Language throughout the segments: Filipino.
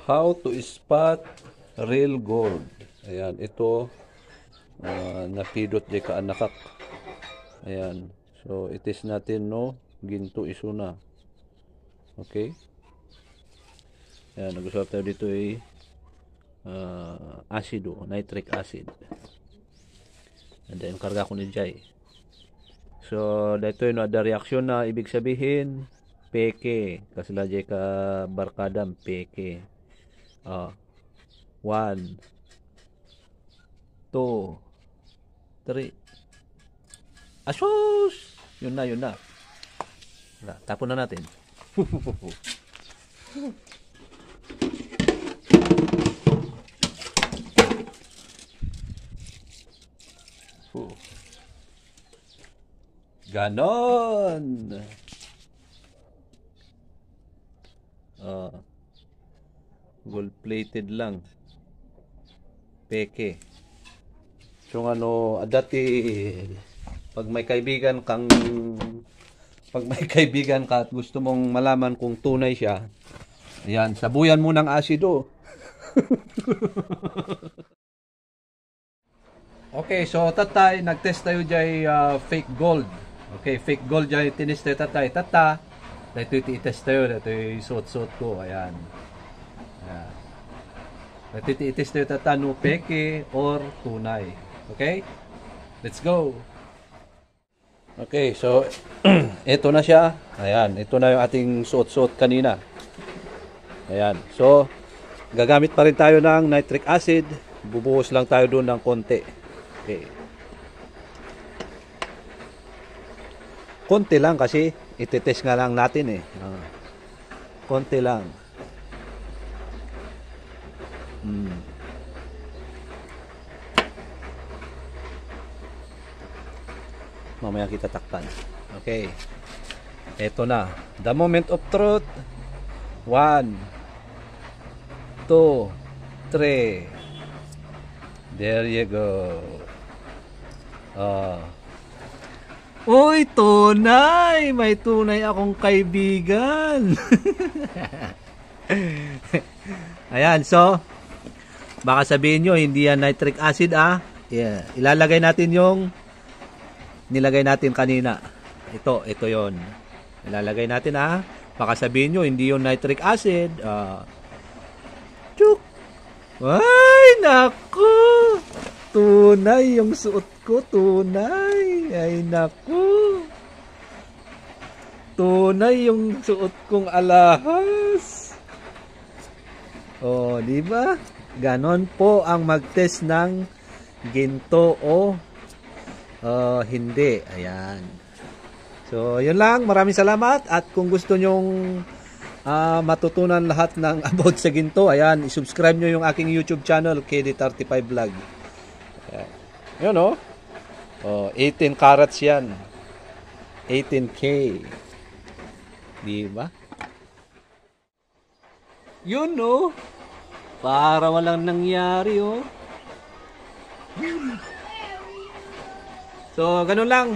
How to spot real gold. Ayan, ito napidot di ka anakak. Ayan. So, itis natin no, ginto isuna. Okay? Ayan, nag-usap tayo dito ay acido, nitric acid. And then, karga ko ni Jai. So, dito yun, ada reaksyon na ibig sabihin, peke. Kasi lajay ka barkadam, peke. 1, 2, 3. Asus! Yun na, yun na. Tapon na natin. Ganon! Gold-plated lang. Peke. So ano, dati pag may kaibigan ka at gusto mong malaman kung tunay siya, ayan, sabuyan mo ng asido. Okay, so tatay, nagtest tayo dyan fake gold. Okay, fake gold dyan, tinest tayo tatay. Dito i-test tayo, dito i-suot-suot ko, ayan. Dito i-test tayo tata, no peke or tunay. Okay? Let's go! Okay, so ito na siya. Ayan, ito na yung ating suot-suot kanina. Ayan, so gagamit pa rin tayo ng nitric acid. Bubuhos lang tayo doon ng konti. Okay. Konti lang kasi itetest nga lang natin eh. Konti lang. Mamaya kita takpan. Okay. Ito na. The moment of truth. 1, 2, 3. There you go. Uy, tunay! May tunay akong kaibigan. Ayan, so baka sabihin nyo, hindi yan nitric acid Yeah. Ilalagay natin yung nilagay natin kanina. Ito yon. Ilalagay natin Baka sabihin nyo, hindi yung nitric acid. Chuk! Ay, naku! Tunay yung suot ko, tunay. Ay, naku! Tunay yung suot kong alahas. Di ba? Ganon po ang mag-test ng ginto o hindi. Ayan. So, yun lang. Maraming salamat. At kung gusto nyong matutunan lahat ng about sa ginto, ayan, isubscribe nyo yung aking YouTube channel, KD35 Vlog. Yun 18 carats yan. 18K. Diba? Yun para walang nangyari So, ganun lang.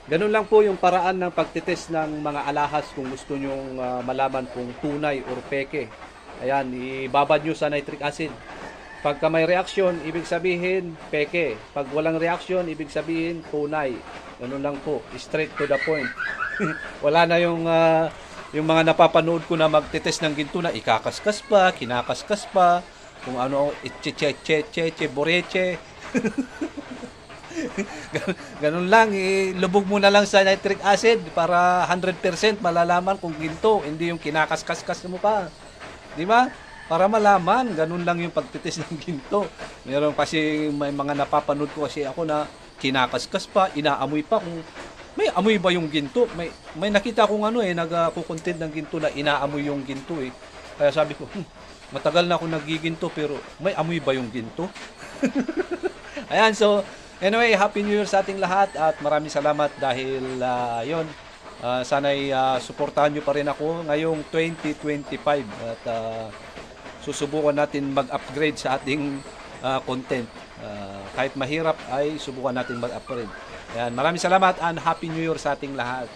Ganun lang po yung paraan ng pagtitest ng mga alahas kung gusto nyong malaman kung tunay or peke. Ayan, ibabad nyo sa nitric acid. Pagka may reaksyon, ibig sabihin peke. Pag walang reaksyon, ibig sabihin tunay. Ganun lang po, straight to the point. Wala na yung mga napapanood ko na magtitest ng ginto na ikakaskas pa, kinakaskas pa, kung ano, itche-che-che-che, boreche. Ganun lang, lubog mo na lang sa nitric acid para 100% malalaman kung ginto, hindi yung kinakaskas-kas mo pa. Di ba? Para malaman, ganun lang yung pagtitis ng ginto. Meron kasi may mga napapanood ko kasi ako na kinakaskas pa, inaamoy pa kung may amoy ba yung ginto. May nakita kong nagkukontent ng ginto na inaamoy yung ginto eh. Kaya sabi ko, matagal na ako nagiginto pero may amoy ba yung ginto? Ayan, so anyway, Happy New Year sa ating lahat at maraming salamat dahil yon. Sana'y suportahan nyo pa rin ako ngayong 2025 at susubukan natin mag-upgrade sa ating content. Kahit mahirap ay subukan natin mag-upgrade. Ayan, maraming salamat and Happy New Year sa ating lahat.